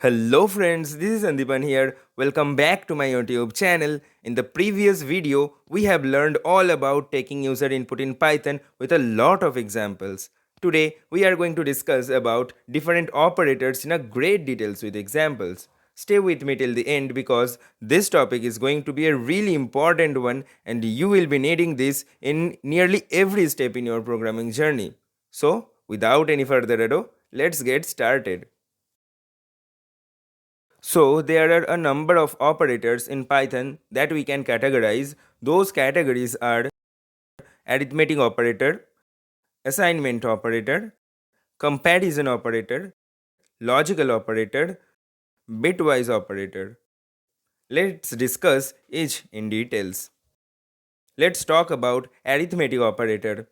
Hello friends, this is Sandipan here. Welcome back to my YouTube channel. In the previous video, we have learned all about taking user input in Python with a lot of examples. Today, we are going to discuss about different operators in a great details with examples. Stay with me till the end because this topic is going to be a really important one and you will be needing this in nearly every step in your programming journey. So, without any further ado, let's get started. So there are a number of operators in Python that we can categorize. Those categories are arithmetic operator, assignment operator, comparison operator, logical operator, bitwise operator. Let's discuss each in details. Let's talk about arithmetic operator.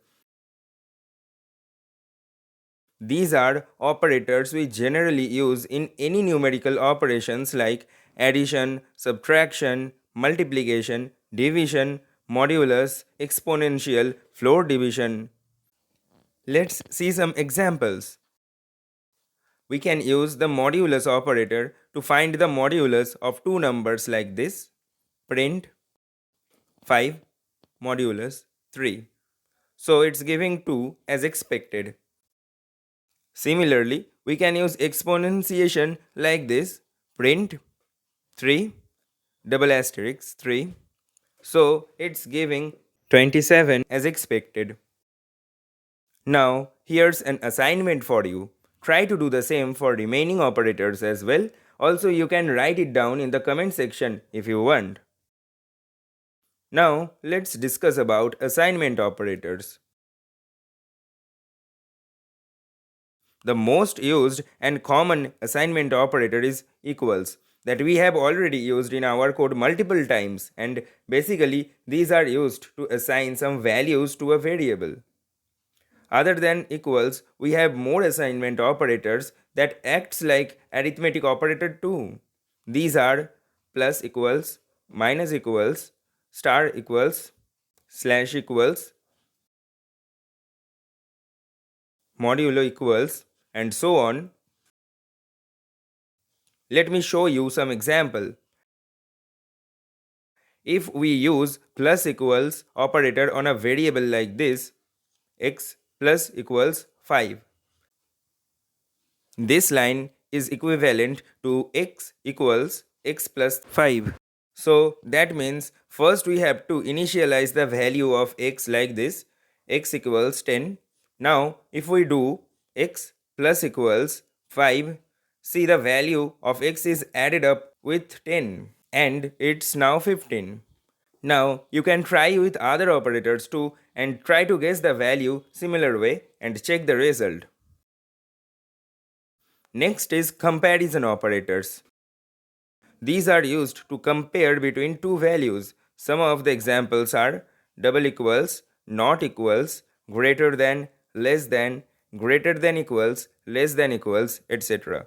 These are operators we generally use in any numerical operations like addition, subtraction, multiplication, division, modulus, exponential, floor division. Let's see some examples. We can use the modulus operator to find the modulus of two numbers like this. Print 5 modulus 3. So it's giving 2 as expected. Similarly, we can use exponentiation like this. Print 3 double asterisk 3. So it's giving 27 as expected. Now here's an assignment for you. Try to do the same for remaining operators as well. Also you can write it down in the comment section if you want. Now let's discuss about assignment operators. The most used and common assignment operator is equals that we have already used in our code multiple times, and basically these are used to assign some values to a variable. Other than equals, we have more assignment operators that acts like arithmetic operator too. These are plus equals, minus equals, star equals, slash equals, modulo equals, and so on. Let me show you some example. If we use plus equals operator on a variable like this, x plus equals 5. This line is equivalent to x equals x plus 5. So that means first we have to initialize the value of x like this, x equals 10. Now if we do x plus equals 5, see the value of x is added up with 10 and it's now 15. Now you can try with other operators too and try to guess the value similar way and check the result. Next is comparison operators. These are used to compare between two values. Some of the examples are double equals, not equals, greater than, less than, greater than equals, less than equals, etc.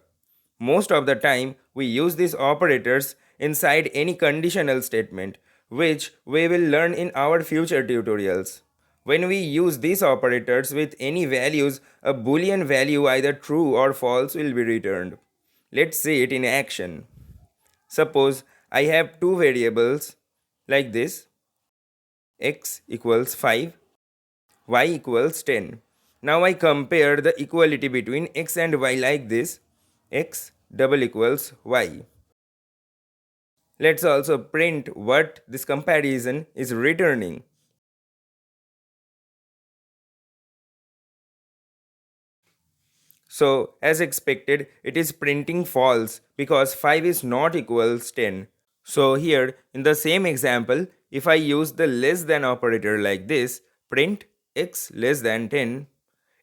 Most of the time, we use these operators inside any conditional statement, which we will learn in our future tutorials. When we use these operators with any values, a boolean value either true or false will be returned. Let's see it in action. Suppose I have two variables like this, x equals 5, y equals 10. Now I compare the equality between x and y like this, x double equals y. Let's also print what this comparison is returning. So as expected, it is printing false because 5 is not equals 10. So here in the same example, if I use the less than operator like this, print x less than 10,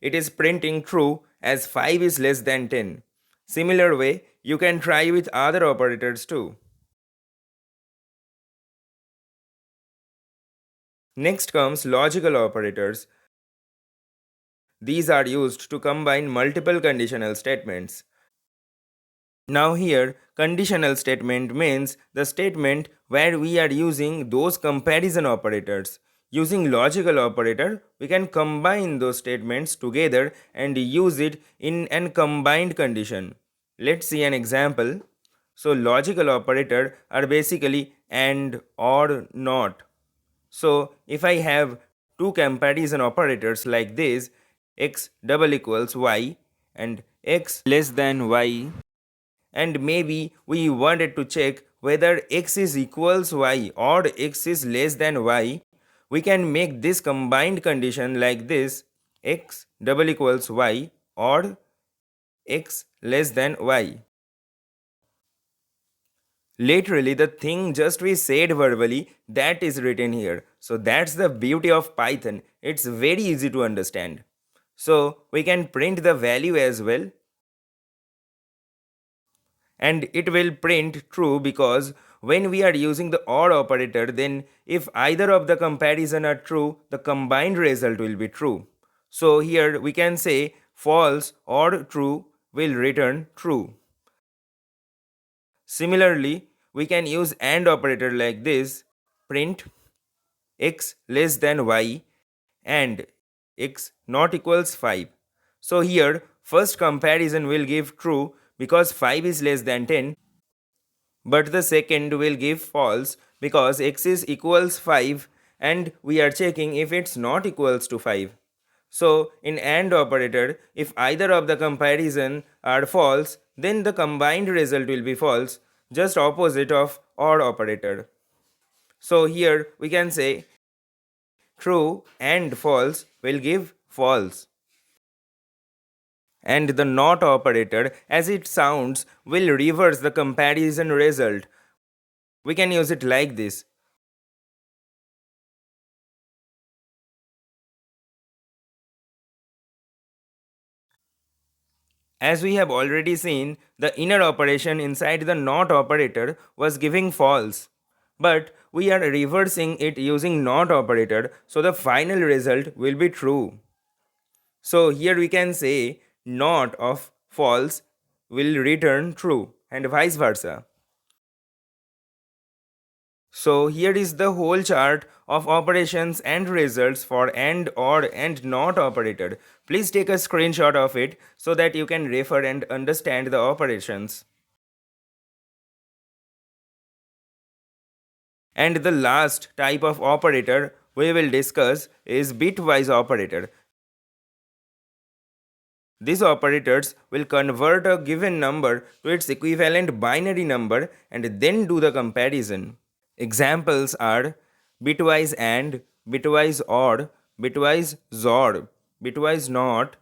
it is printing true as 5 is less than 10. Similar way, you can try with other operators too. Next comes logical operators. These are used to combine multiple conditional statements. Now here, conditional statement means the statement where we are using those comparison operators. Using logical operator, we can combine those statements together and use it in an combined condition. Let's see an example. So logical operator are basically and, or, not. So if I have two comparison operators like this, x double equals y and x less than y, and maybe we wanted to check whether x is equals y or x is less than y, we can make this combined condition like this: x double equals y or x less than y. Literally, the thing just we said verbally, that is written here. So that's the beauty of Python. It's very easy to understand. So we can print the value as well. And it will print true because when we are using the OR operator, then if either of the comparison are true, the combined result will be true. So here we can say false or true will return true. Similarly, we can use AND operator like this: print x less than y and x not equals 5. So here first comparison will give true because 5 is less than 10, but the second will give false because x is equals 5 and we are checking if it's not equals to 5. So in AND operator, if either of the comparison are false, then the combined result will be false, just opposite of OR operator. So here we can say true and false will give false. And the NOT operator, as it sounds, will reverse the comparison result. We can use it like this: as we have already seen, the inner operation inside the NOT operator was giving false. But we are reversing it using NOT operator, so the final result will be true. So here we can say NOT of false will return true and vice versa. So here is the whole chart of operations and results for AND, OR and NOT operator. Please take a screenshot of it so that you can refer and understand the operations. And the last type of operator we will discuss is bitwise operator. These operators will convert a given number to its equivalent binary number and then do the comparison. Examples are bitwise AND, bitwise OR, bitwise XOR, bitwise NOT,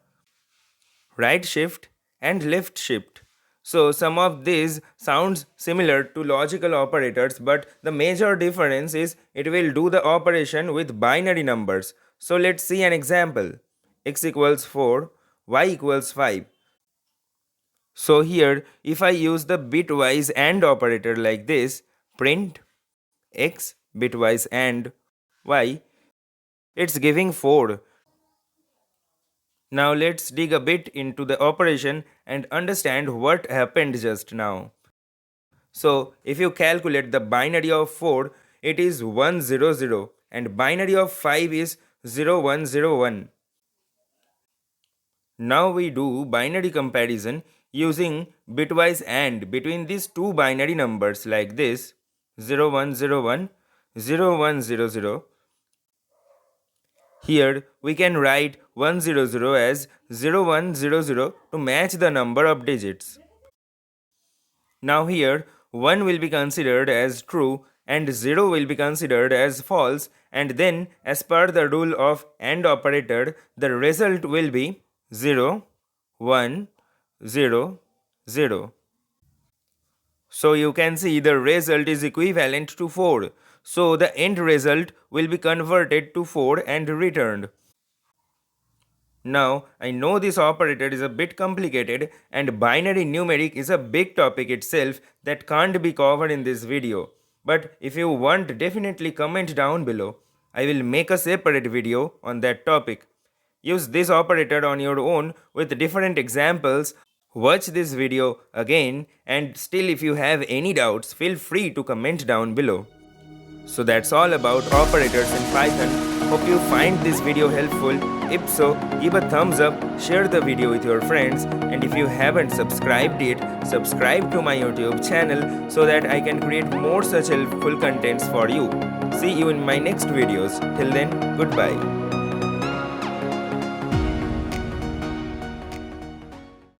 right shift, and left shift. So some of these sounds similar to logical operators, but the major difference is it will do the operation with binary numbers. So let's see an example: x equals 4, y equals 5. So here if I use the bitwise AND operator like this, print x bitwise AND y, it's giving 4. Now let's dig a bit into the operation and understand what happened just now. So if you calculate the binary of 4, it is 100 and binary of 5 is 0101. Now we do binary comparison using bitwise AND between these two binary numbers like this: 0101, 0100. Here we can write 100 as 0100 to match the number of digits. Now here 1 will be considered as true and 0 will be considered as false, and then as per the rule of AND operator, the result will be 0, 1, 0, 0. So you can see the result is equivalent to 4. So the end result will be converted to 4 and returned. Now, I know this operator is a bit complicated and binary numeric is a big topic itself that can't be covered in this video. But if you want, definitely comment down below. I will make a separate video on that topic. Use this operator on your own with different examples. Watch this video again, and still if you have any doubts, feel free to comment down below. So that's all about operators in Python. Hope you find this video helpful. If so, give a thumbs up, share the video with your friends, and if you haven't subscribed yet, subscribe to my YouTube channel so that I can create more such helpful contents for you. See you in my next videos. Till then, goodbye.